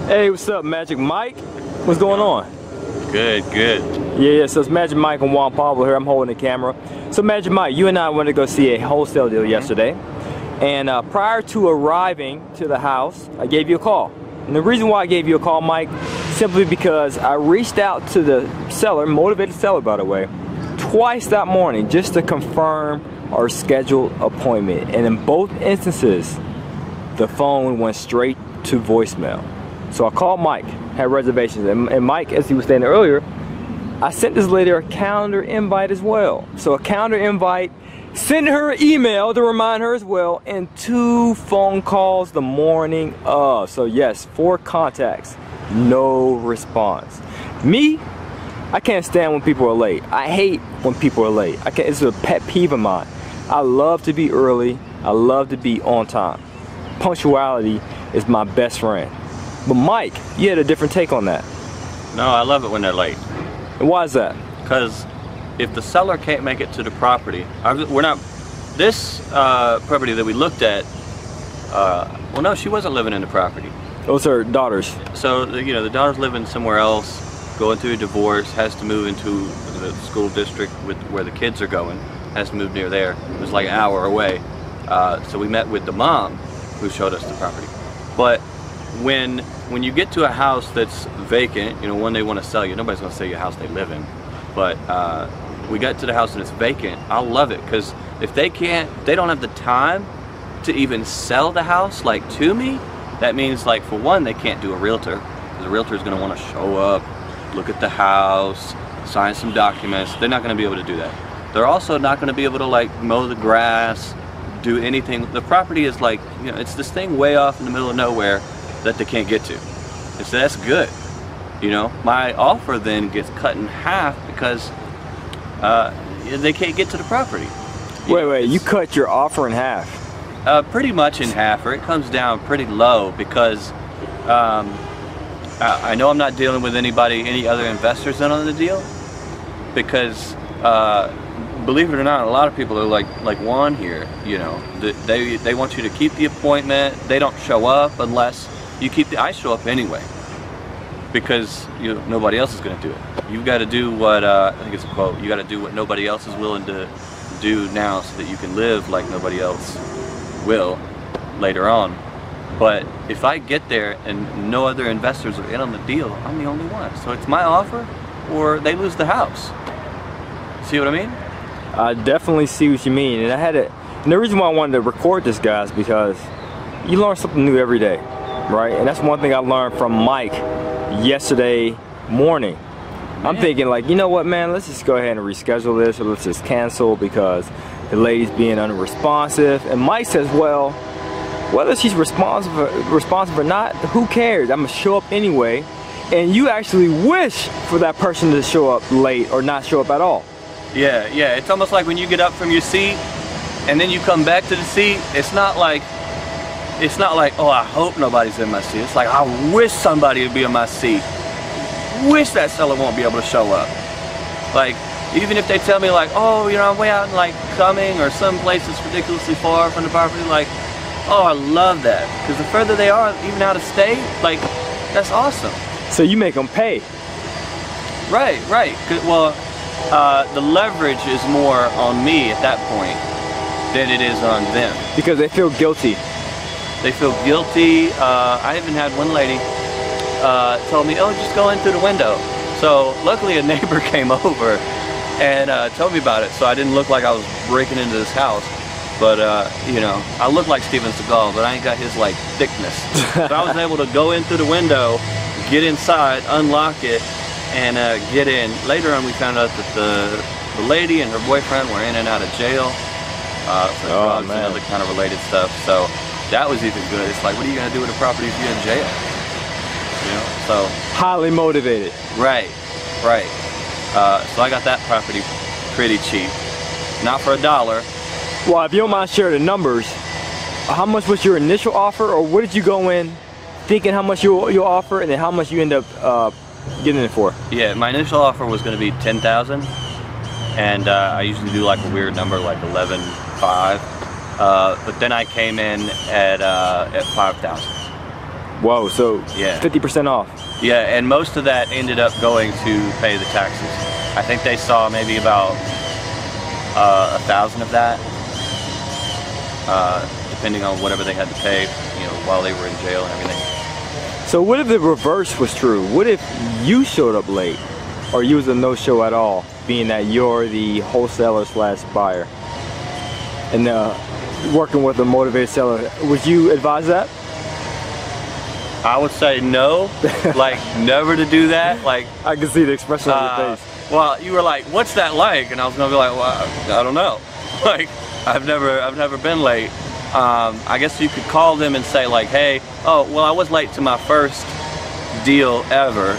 Hey, what's up, Magic Mike? What's going on? Good, good. Yeah, so it's Magic Mike and Juan Pablo here. I'm holding the camera. So Magic Mike, you and I went to go see a wholesale deal yesterday. And prior to arriving to the house, I gave you a call. And the reason why I gave you a call, Mike, simply because I reached out to the seller, motivated seller by the way, twice that morning just to confirm our scheduled appointment. And in both instances, the phone went straight to voicemail. So I called Mike, had reservations, and Mike, as he was saying earlier, I sent this lady a calendar invite as well. So a calendar invite, sent her an email to remind her as well, and 2 phone calls the morning of. So yes, 4 contacts, no response. Me, I can't stand when people are late. I hate when people are late. It's a pet peeve of mine. I love to be early. I love to be on time. Punctuality is my best friend. But Mike, you had a different take on that. No, I love it when they're late. And why is that? Because if the seller can't make it to the property, this property that we looked at, well no, she wasn't living in the property. Those are daughters. So, the daughter's living somewhere else, going through a divorce, has to move into the school district where the kids are going, has to move near there. It was like an hour away. So we met with the mom who showed us the property. But when you get to a house that's vacant, one they want to sell you, nobody's going to sell you a house they live in, but we got to the house and it's vacant, I'll love it, because if they don't have the time to even sell the house to me, that means for one, they can't do a realtor, because the realtor is going to want to show up, look at the house, sign some documents. They're not going to be able to do that. They're also not going to be able to mow the grass, do anything. The property is it's this thing way off in the middle of nowhere that they can't get to. So that's good. My offer then gets cut in half because they can't get to the property. Wait, you cut your offer in half? Pretty much in half, or it comes down pretty low because I know I'm not dealing with any other investors in on the deal, because believe it or not, a lot of people are like Juan here. They want you to keep the appointment. They don't show up unless you keep I show up anyway, because nobody else is going to do it. You've got to do what I think it's a quote. You got to do what nobody else is willing to do now, so that you can live like nobody else will later on. But if I get there and no other investors are in on the deal, I'm the only one. So it's my offer, or they lose the house. See what I mean? I definitely see what you mean, and and the reason why I wanted to record this, guys, because you learn something new every day, right? And that's one thing I learned from Mike yesterday morning. Man. I'm thinking you know what, man, let's just go ahead and reschedule this, or let's just cancel because the lady's being unresponsive. And Mike says, well, whether she's responsive or not, who cares? I'm gonna show up anyway. And you actually wish for that person to show up late or not show up at all. Yeah, it's almost like when you get up from your seat and then you come back to the seat, it's not like, oh, I hope nobody's in my seat. It's like, I wish somebody would be in my seat. Wish that seller won't be able to show up. Even if they tell me oh, I'm way out in Cumming or some place that's ridiculously far from the property, oh, I love that. Because the further they are, even out of state, that's awesome. So you make them pay. Right. Well, the leverage is more on me at that point than it is on them. Because they feel guilty. They feel guilty. I even had one lady told me, oh, just go in through the window. So luckily a neighbor came over and told me about it, so I didn't look like I was breaking into this house. But I look like Steven Seagal, but I ain't got his thickness. So I was able to go in through the window, get inside, unlock it, and get in. Later on we found out that the lady and her boyfriend were in and out of jail for drugs and other kind of related stuff. So that was even good. It's what are you going to do with a property if you're in jail? So highly motivated. Right. So I got that property pretty cheap. Not for $1. Well, if you don't mind sharing the numbers, how much was your initial offer, or what did you go in thinking how much you'll offer, and then how much you end up getting it for? Yeah, my initial offer was going to be $10,000, and I usually do a weird number like 11.5, but then I came in at 5,000. Whoa, so Yeah. 50% off. Yeah, and most of that ended up going to pay the taxes. I think they saw maybe about 1,000 of that, depending on whatever they had to pay, you know, while they were in jail and everything. So what if the reverse was true? What if you showed up late, or you was a no-show at all, being that you're the wholesaler slash buyer, and working with a motivated seller? Would you advise that? I would say no, like never to do that. Like I can see the expression on your face. well, you were like, "What's that like?" And I was gonna be like, "Well, I don't know." Like I've never been late. I guess you could call them and say like, "Hey, oh, well, I was late to my first deal ever,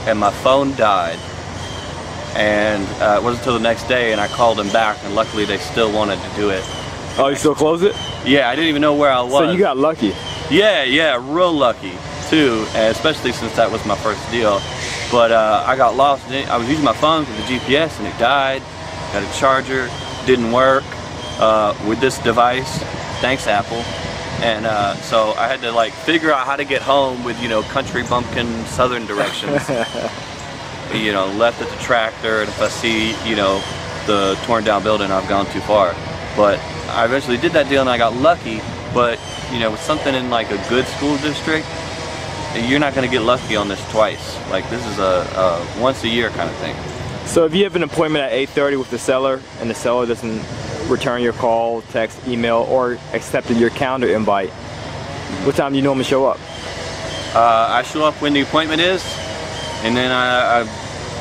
and my phone died, and it wasn't until the next day, and I called them back, and luckily they still wanted to do it." Oh, you still close it? Yeah, I didn't even know where I was. So you got lucky. Yeah, real lucky too, and especially since that was my first deal. But I got lost. I was using my phone for the GPS and it died. Got a charger, didn't work with this device. Thanks, Apple. And so I had to like figure out how to get home with, you know, country bumpkin southern directions. You know, left at the tractor, and if I see, you know, the torn down building, I've gone too far. But I eventually did that deal and I got lucky. But you know, with something in like a good school district, you're not going to get lucky on this twice. Like this is a once a year kind of thing. So if you have an appointment at 8:30 with the seller, and the seller doesn't return your call, text, email, or accepted your calendar invite, what time do you normally show up? I show up when the appointment is, and then I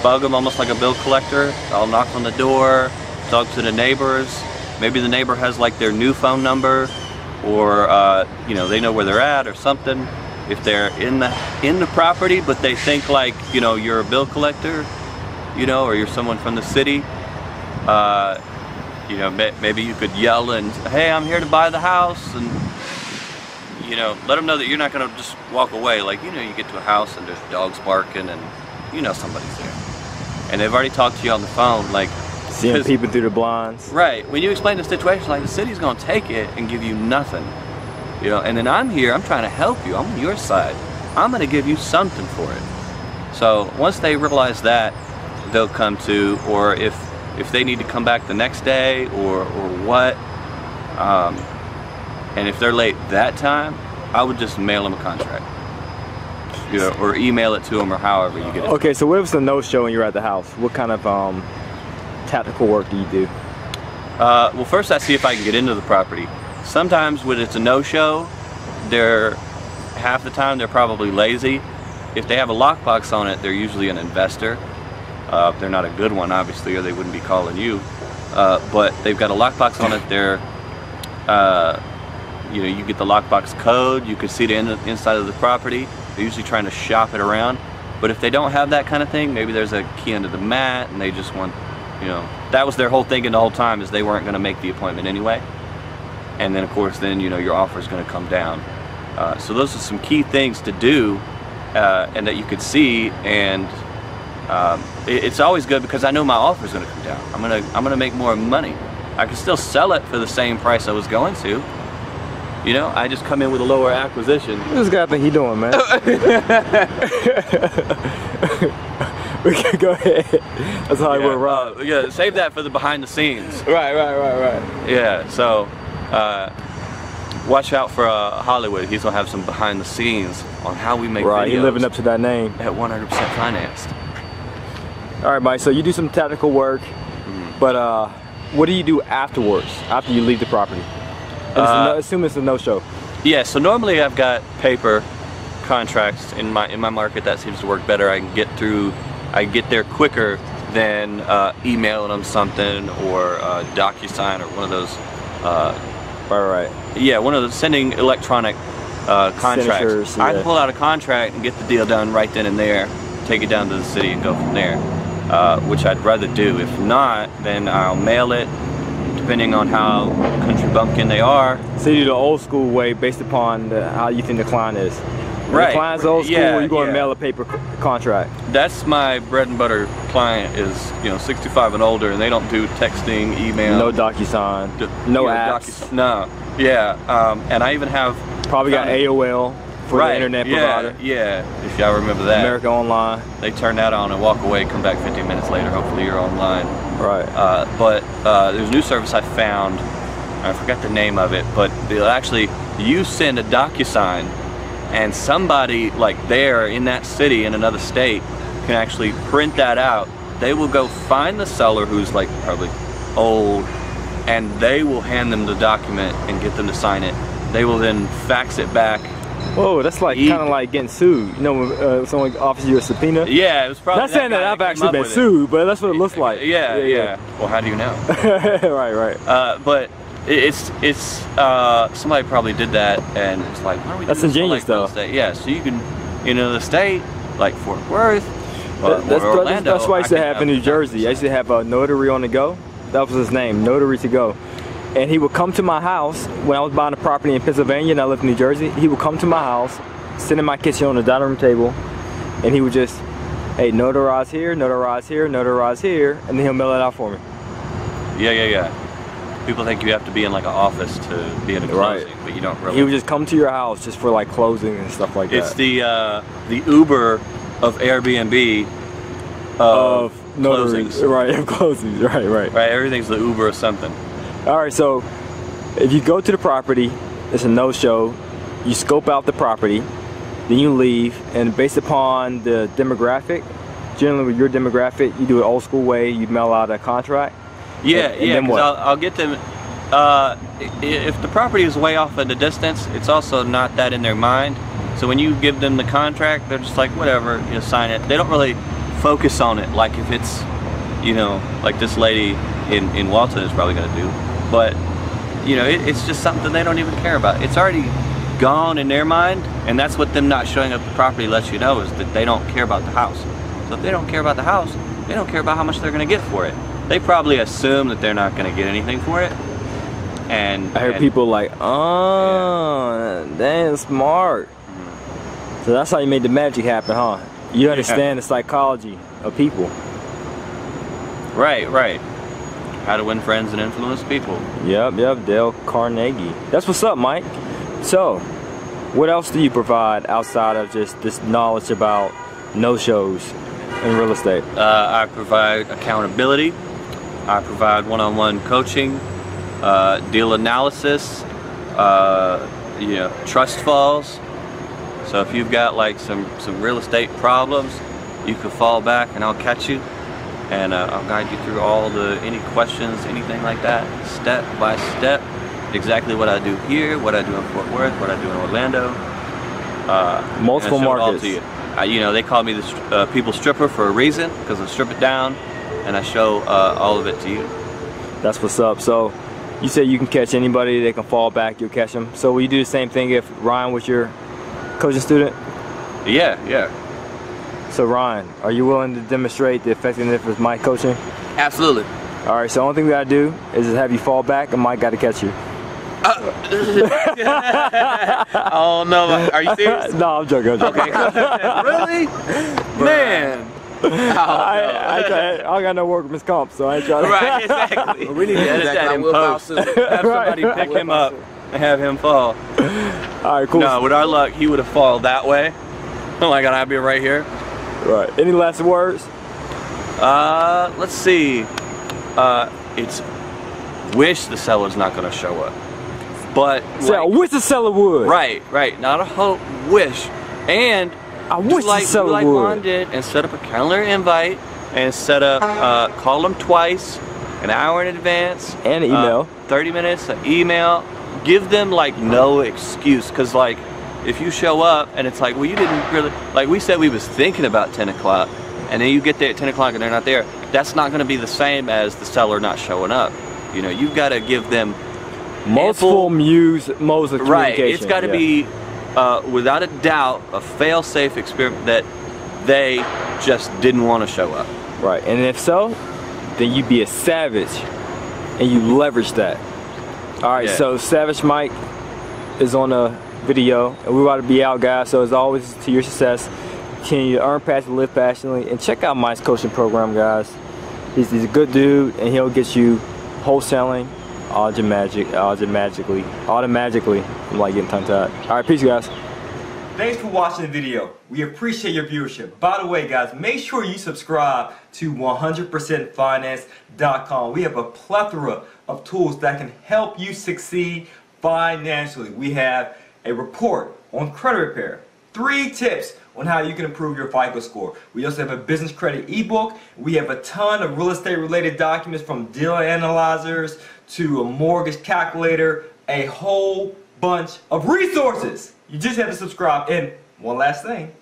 bug them almost like a bill collector. I'll knock on the door, talk to the neighbors. Maybe the neighbor has like their new phone number, or you know, they know where they're at or something. If they're in the property, but they think like, you know, you're a bill collector, you know, or you're someone from the city, you know, maybe you could yell and, "Hey, I'm here to buy the house," and you know, let them know that you're not gonna just walk away. Like, you know, you get to a house and there's dogs barking and you know somebody's there, and they've already talked to you on the phone, like Seeing people through the blinds. Right. When you explain the situation, like the city's gonna take it and give you nothing. You know, and then I'm here, I'm trying to help you, I'm on your side. I'm gonna give you something for it. So once they realize that, they'll come to, or if they need to come back the next day or what, and if they're late that time, I would just mail them a contract. You know, or email it to them, or however you get it. Okay, so what if it's a no-show and you're at the house? What kind of tactical work do you do? Well, first I see if I can get into the property. Sometimes when it's a no-show, half the time they're probably lazy. If they have a lockbox on it, they're usually an investor. They're not a good one, obviously, or they wouldn't be calling you. But they've got a lockbox on it. They're, you know, you get the lockbox code. You can see the inside of the property. They're usually trying to shop it around. But if they don't have that kind of thing, maybe there's a key under the mat, and they just want, you know, that was their whole thinking the whole time, is they weren't going to make the appointment anyway. And then, of course, then, you know, your offer is going to come down. So those are some key things to do, and that you could see. And it's always good because I know my offer is going to come down. I'm gonna make more money. I can still sell it for the same price I was going to. You know, I just come in with a lower acquisition. What does this guy think he doing, man? We can go ahead. That's how I would rob. Yeah, save that for the behind the scenes. Right. Yeah, so watch out for Hollywood. He's gonna have some behind the scenes on how we make videos. Right, you're living up to that name. At 100% financed. All right, Mike, so you do some tactical work, but what do you do afterwards, after you leave the property? Assume it's a no-show. Yeah, so normally I've got paper contracts in my market. That seems to work better. I get there quicker than emailing them something, or DocuSign, or one of those. Right. Yeah, one of those sending electronic contracts. Signatures, yeah. I can pull out a contract and get the deal done right then and there, take it down to the city and go from there, which I'd rather do. If not, then I'll mail it, depending on how country bumpkin they are. So you do the old school way based upon how you think the client is. Right. The client's old school, you're going to mail a paper contract. That's my bread and butter client, is, you know, 65 and older, and they don't do texting, email. No DocuSign, no apps. No. Yeah, and I even have... Probably got AOL, for the internet provider. Yeah, if y'all remember that. America Online. They turn that on and walk away, come back 15 minutes later. Hopefully you're online. Right. But there's a new service I found. I forgot the name of it, but they'll actually, you send a DocuSign, and somebody like there in that city in another state can actually print that out. They will go find the seller who's like probably old, and they will hand them the document and get them to sign it. They will then fax it back. Whoa, that's like kind of like getting sued. You know, when someone offers you a subpoena? Yeah, it was probably. Not saying that I've actually been sued, but that's what it looks like. Yeah. Well, how do you know? Right. But it's somebody probably did that, and it's like, why don't we do that's this ingenious though. Yeah, so you can, the state like Fort Worth. That's what I used to have in New Jersey. I used to have a notary on the go. That was his name, Notary to Go. And he would come to my house when I was buying a property in Pennsylvania and I lived in New Jersey. He would come to my house, sit in my kitchen on the dining room table, and he would just, hey, notarize here, notarize here, notarize here, and then he'll mail it out for me. Yeah. People think you have to be in like an office to be in a closing, but you don't really. He would just come to your house just for like closing and stuff like that. It's the Uber of Airbnb of closings. Right, of closings, right. Right, everything's the Uber of something. All right, so if you go to the property, it's a no-show, you scope out the property, then you leave, and based upon the demographic, generally with your demographic, you do it old school way, you mail out a contract. Yeah, because I'll get them, if the property is way off in the distance, it's also not that in their mind. So when you give them the contract, they're just like, whatever, sign it. They don't really focus on it like if it's, like this lady in Walton is probably going to do. But, it's just something they don't even care about. It's already gone in their mind, and that's what them not showing up the property lets you know, is that they don't care about the house. So if they don't care about the house, they don't care about how much they're going to get for it. They probably assume that they're not going to get anything for it. And I hear people like, dang, smart. So that's how you made the magic happen, huh? You understand the psychology of people. Right. How to win friends and influence people. Yep, Dale Carnegie. That's what's up, Mike. So, what else do you provide outside of just this knowledge about no-shows in real estate? I provide accountability. I provide one-on-one coaching, deal analysis, trust falls. So if you've got like some real estate problems, you can fall back and I'll catch you, and I'll guide you through any questions, anything like that, step by step. Exactly what I do here, what I do in Fort Worth, what I do in Orlando. Multiple markets. They call me the people stripper for a reason, because I strip it down and I show all of it to you. That's what's up. So you said you can catch anybody, they can fall back, you'll catch them. So will you do the same thing if Ryan was your coaching student? Yeah. So Ryan, are you willing to demonstrate the effectiveness of Mike coaching? Absolutely. All right, so the only thing we gotta do is just have you fall back and Mike gotta catch you. Oh no, are you serious? No, I'm joking. Okay. Really? Man. I got no workman's comp, so I ain't trying to. Right, exactly. We need to edit that in post. Have somebody pick him up and have him fall. Alright, cool. No, with our luck, he would have fallen that way. Oh my God, I'd be right here. Right. Any last words? Let's see. It's wish the seller's not going to show up. But I wish the seller would. Right. Not a hope, wish. And I wish the seller would. Juan did, and set up a calendar invite, and set up, call them twice, an hour in advance. And an email. 30 minutes, an email. Give them like no excuse, because like if you show up and it's like, well, you didn't really, like we said we was thinking about 10 o'clock, and then you get there at 10 o'clock and they're not there, that's not going to be the same as the seller not showing up. You've got to give them multiple modes of communication. Right, it's got to be without a doubt a fail-safe experiment that they just didn't want to show up. Right, and if so, then you be a savage and you leverage that. Alright, so Savage Mike is on a video, and we're about to be out, guys. So as always, to your success, continue to earn passion, live passionately, and check out Mike's coaching program, guys. He's a good dude, and he'll get you wholesaling automatically. I'm like getting tongue-tied. Alright, peace, guys. Thanks for watching the video. We appreciate your viewership. By the way, guys, make sure you subscribe to 100percentfinance.com. We have a plethora of tools that can help you succeed financially. We have a report on credit repair, 3 tips on how you can improve your FICO score. We also have a business credit ebook. We have a ton of real estate related documents, from deal analyzers to a mortgage calculator, a whole bunch of resources. You just have to subscribe. And one last thing,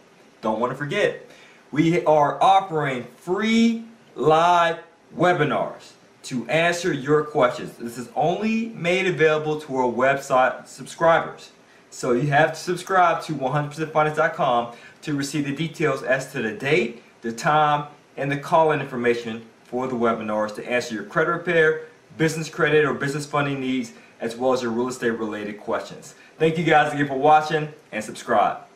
don't want to forget, we are offering free live webinars to answer your questions. This is only made available to our website subscribers. So you have to subscribe to 100percentfinance.com to receive the details as to the date, the time, and the call-in information for the webinars to answer your credit repair, business credit, or business funding needs, as well as your real estate related questions. Thank you guys again for watching, and subscribe.